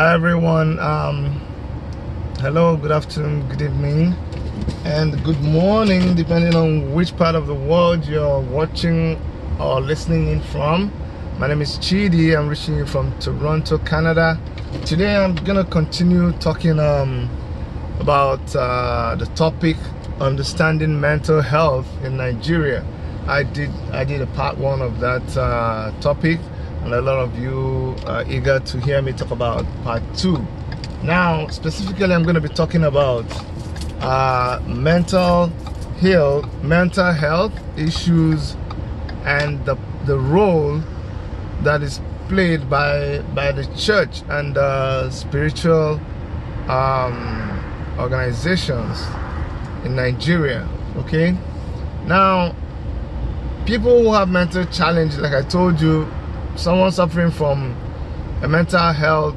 Hi everyone. Hello, good afternoon, good evening, and good morning, depending on which part of the world you're watching or listening in from. My name is Chidi. I'm reaching you from Toronto, Canada. Today I'm gonna continue talking about the topic understanding mental health in Nigeria. I did a part one of that topic, and a lot of you are eager to hear me talk about part two. Now, specifically, I'm going to be talking about mental health issues and the role that is played by the church and spiritual organizations in Nigeria. Okay, now people who have mental challenges, like I told you, someone suffering from a mental health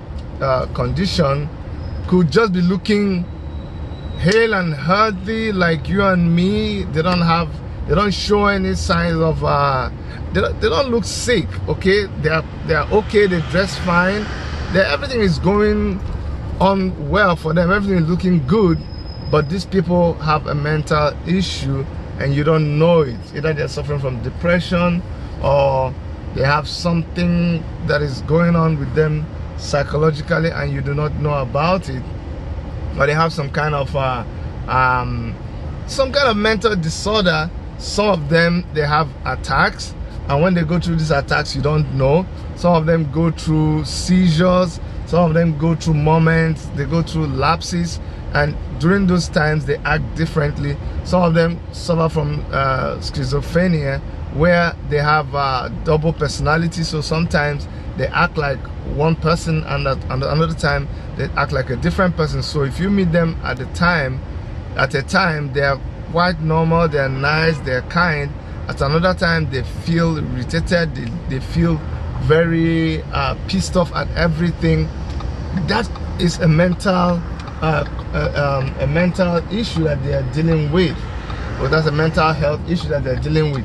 condition could just be looking hale and healthy like you and me. They don't show any signs of they don't look sick. Okay, they are okay, they dress fine, everything is going on well for them, everything is looking good, but these people have a mental issue and you don't know it. Either they're suffering from depression or they have something that is going on with them psychologically and you do not know about it, or they have some kind of mental disorder. Some of them, they have attacks, and when they go through these attacks, you don't know. Some of them go through seizures, some of them go through moments, they go through lapses, and during those times they act differently. Some of them suffer from schizophrenia, where they have double personality. So sometimes they act like one person, and at another time they act like a different person. So if you meet them at a time, they are quite normal, they are nice, they are kind. At another time they feel irritated, they feel very pissed off at everything. That is a mental issue that they are dealing with, or that's a mental health issue that they're dealing with.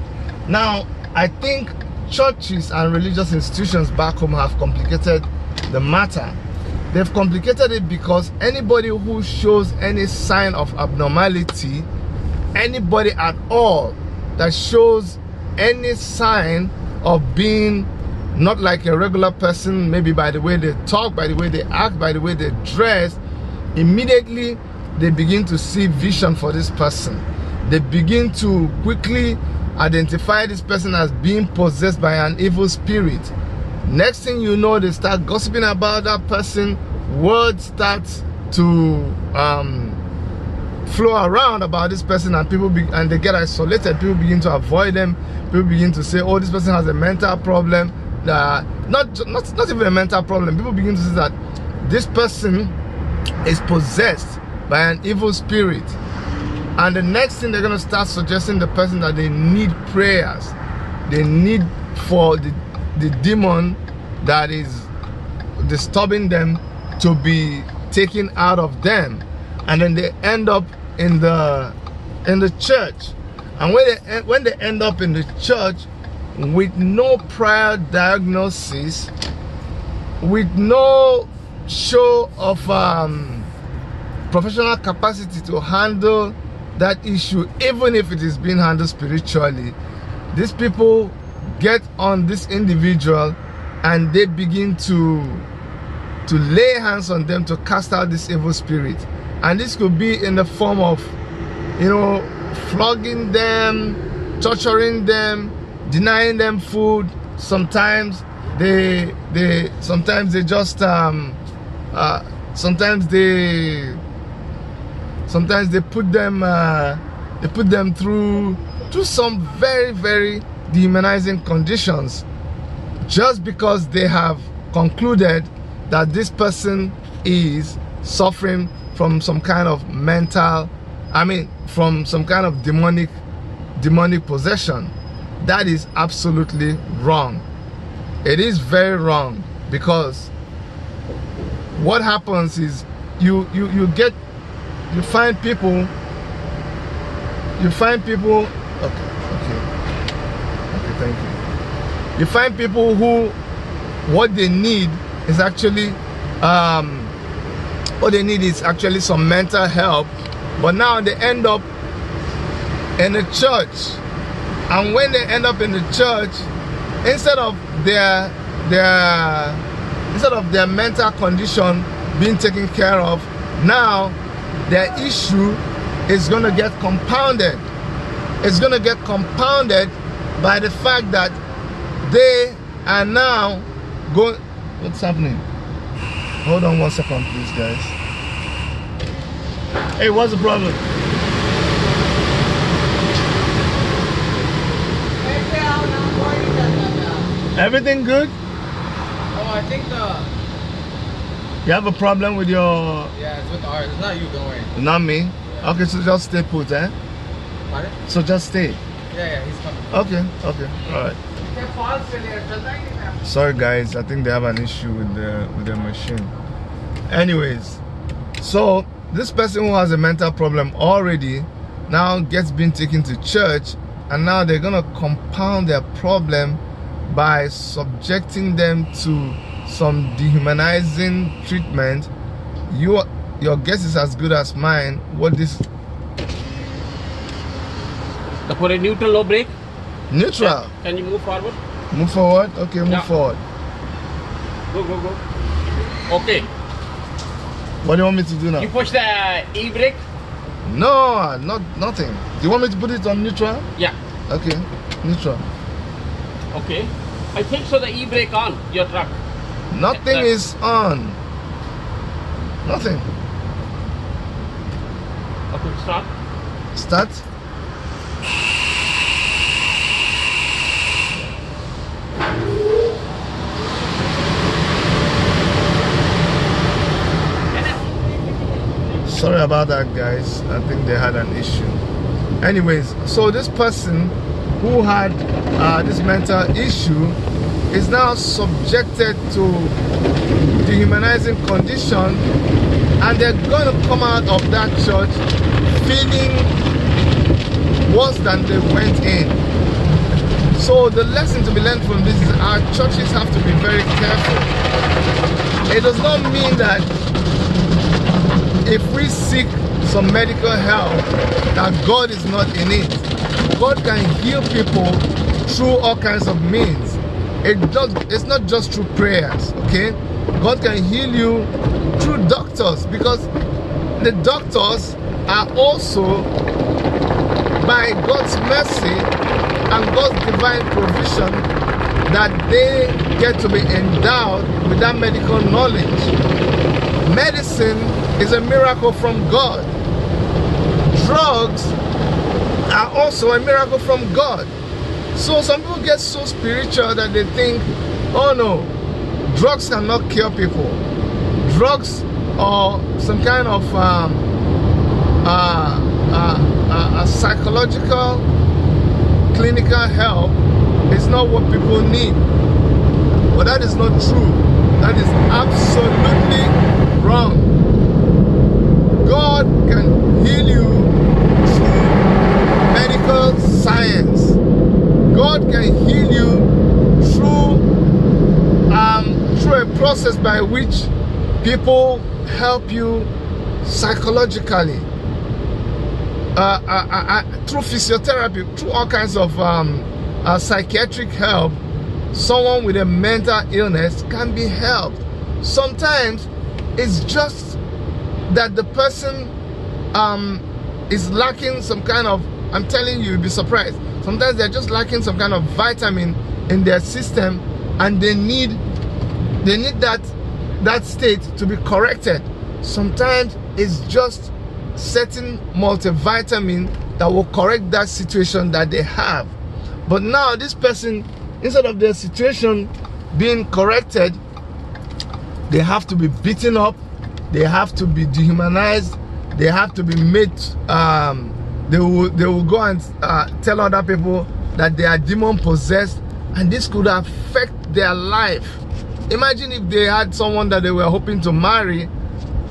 Now, I think churches and religious institutions back home have complicated the matter. They've complicated it because anybody who shows any sign of abnormality, anybody at all that shows any sign of being not like a regular person, maybe by the way they talk, by the way they act, by the way they dress, immediately they begin to see vision for this person. They begin to quickly identify this person as being possessed by an evil spirit. Next thing you know, they start gossiping about that person. Words start to flow around about this person, and and they get isolated. People begin to avoid them. People begin to say, "Oh, this person has a mental problem." Not even a mental problem. People begin to say that this person is possessed by an evil spirit. And the next thing, they're going to start suggesting the person that they need prayers. They need for the demon that is disturbing them to be taken out of them. And then they end up in the church. And when they end up in the church with no prior diagnosis, with no show of professional capacity to handle that issue, even if it is being handled spiritually, these people get on this individual and they begin to lay hands on them to cast out this evil spirit. And this could be in the form of, flogging them, torturing them, denying them food. Sometimes they just sometimes they put them through some very, very dehumanizing conditions, just because they have concluded that this person is suffering from some kind of from some kind of demonic possession. That is absolutely wrong. It is very wrong, because what happens is you find people. Okay, thank you. You find people who what they need is actually what they need is actually some mental help, but now they end up in the church. And when they end up in the church, instead of their mental condition being taken care of, now their issue is going to get compounded. It's going to get compounded by the fact that they are now going. What's happening? Hold on 1 second, please, guys. Hey, what's the problem? Everything good? Oh, I think you have a problem with your... Yeah, it's with ours. It's not you, don't worry. Not me? Yeah. Okay, so just stay put, eh? Pardon? So just stay. Yeah, he's coming. Okay, alright. Sorry guys, I think they have an issue with the machine. Anyways, so this person who has a mental problem already now gets been taken to church, and now they're gonna compound their problem by subjecting them to some dehumanizing treatment. Your guess is as good as mine. What this? For a neutral, no brake. Neutral. Can you move forward? Move forward. Okay, move forward. Go. Okay. What do you want me to do now? You push the e-brake. No, nothing. Do you want me to put it on neutral? Yeah. Okay, neutral. Okay. I think so. The e-brake on your truck. Nothing is on. Nothing. Okay, start. Start. Sorry about that, guys. I think they had an issue. Anyways, so this person who had this mental issue is now subjected to dehumanizing condition, and they're going to come out of that church feeling worse than they went in. So the lesson to be learned from this is our churches have to be very careful. It does not mean that if we seek some medical help that God is not in it. God can heal people through all kinds of means. It's not just through prayers, okay? God can heal you through doctors, because the doctors are also, by God's mercy and God's divine provision, that they get to be endowed with that medical knowledge. Medicine is a miracle from God. Drugs are also a miracle from God. So some people get so spiritual that they think, oh no, drugs cannot cure people. Drugs or some kind of psychological, clinical help is not what people need. But that is not true. That is absolutely wrong. God can heal you through medical science. God can heal you through a process by which people help you psychologically, through physiotherapy, through all kinds of psychiatric help. Someone with a mental illness can be helped. Sometimes it's just that the person is lacking some kind of, I'm telling you, you'll be surprised. Sometimes they're just lacking some kind of vitamin in their system, and they need that state to be corrected. Sometimes it's just certain multivitamin that will correct that situation that they have. But now this person, instead of their situation being corrected, they have to be beaten up, they have to be dehumanized, they have to be made, they will go and tell other people that they are demon possessed, and this could affect their life. Imagine if they had someone that they were hoping to marry,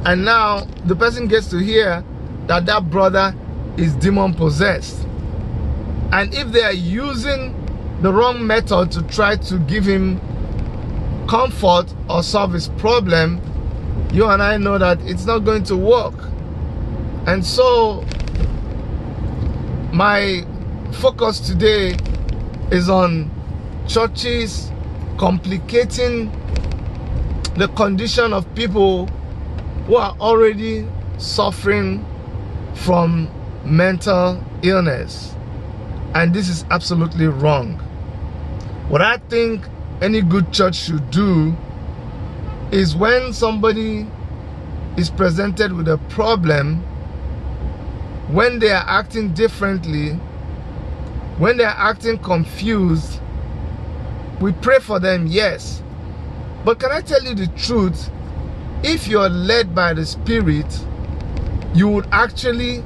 and now the person gets to hear that that brother is demon possessed. And if they are using the wrong method to try to give him comfort or solve his problem, you and I know that it's not going to work. And so my focus today is on churches complicating the condition of people who are already suffering from mental illness. And this is absolutely wrong. What I think any good church should do is, when somebody is presented with a problem, when they are acting differently, when they are acting confused, we pray for them, yes. But can I tell you the truth? If you're led by the Spirit, you would actually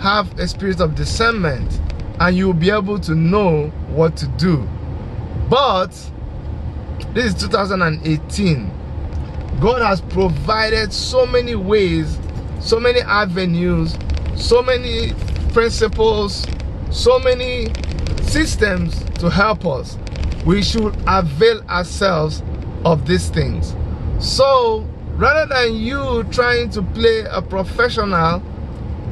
have a spirit of discernment and you'll be able to know what to do. But this is 2018. God has provided so many ways, so many avenues, so many principles, so many systems to help us. We should avail ourselves of these things. So rather than you trying to play a professional,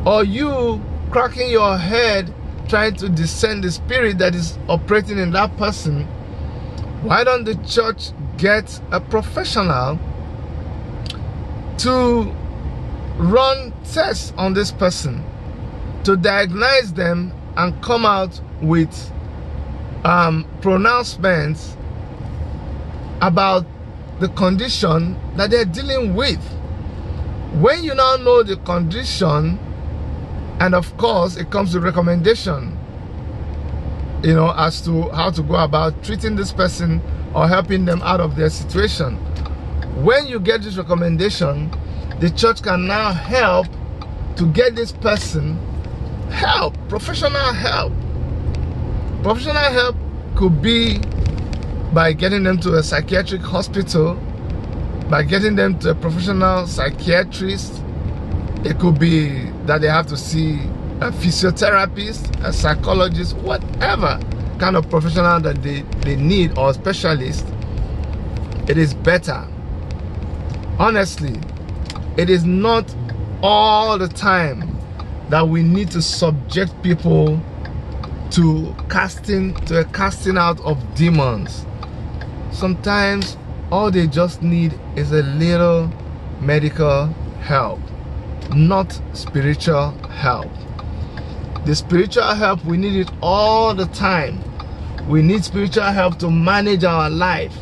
or you cracking your head trying to discern the spirit that is operating in that person, why don't the church get a professional to run tests on this person, to diagnose them and come out with pronouncements about the condition that they're dealing with? When you now know the condition, and of course it comes with recommendation, you know, as to how to go about treating this person or helping them out of their situation. When you get this recommendation, the church can now help to get this person help, professional help. Professional help could be by getting them to a psychiatric hospital, by getting them to a professional psychiatrist. It could be that they have to see a physiotherapist, a psychologist, whatever kind of professional that they need, or specialist. It is better. Honestly, it is not all the time that we need to subject people to a casting out of demons. Sometimes all they just need is a little medical help, not spiritual help. The spiritual help, we need it all the time. We need spiritual help to manage our life.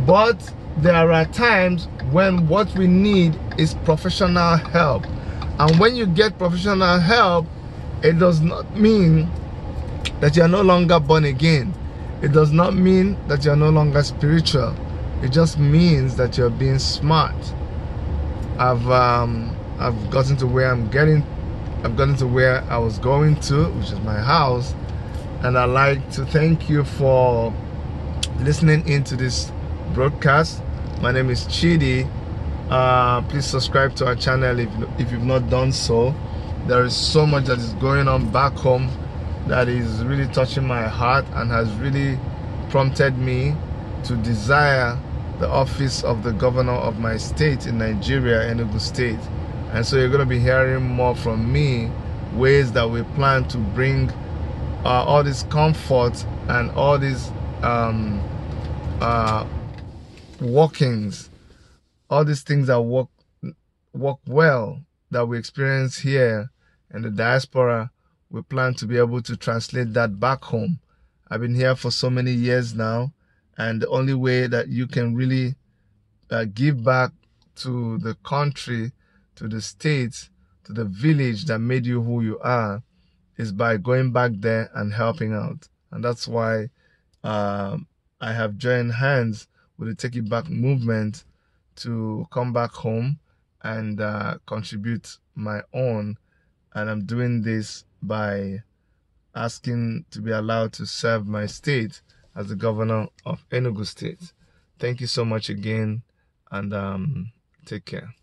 But there are times when what we need is professional help. And when you get professional help, it does not mean that you are no longer born again. It does not mean that you are no longer spiritual. It just means that you're being smart. I've gotten to where I've gotten to where I was going to, which is my house. And I'd like to thank you for listening into this broadcast. My name is Chidi. Please subscribe to our channel if you've not done so. There is so much that is going on back home that is really touching my heart and has really prompted me to desire the office of the governor of my state in Nigeria, Enugu State. And so you're going to be hearing more from me, ways that we plan to bring all this comfort and all these workings, all these things that work well that we experience here in the diaspora. We plan to be able to translate that back home. I've been here for so many years now, and the only way that you can really give back to the country, to the state, to the village that made you who you are, is by going back there and helping out. And that's why I have joined hands with the Take It Back movement to come back home and contribute my own. And I'm doing this by asking to be allowed to serve my state as the governor of Enugu State. Thank you so much again, and take care.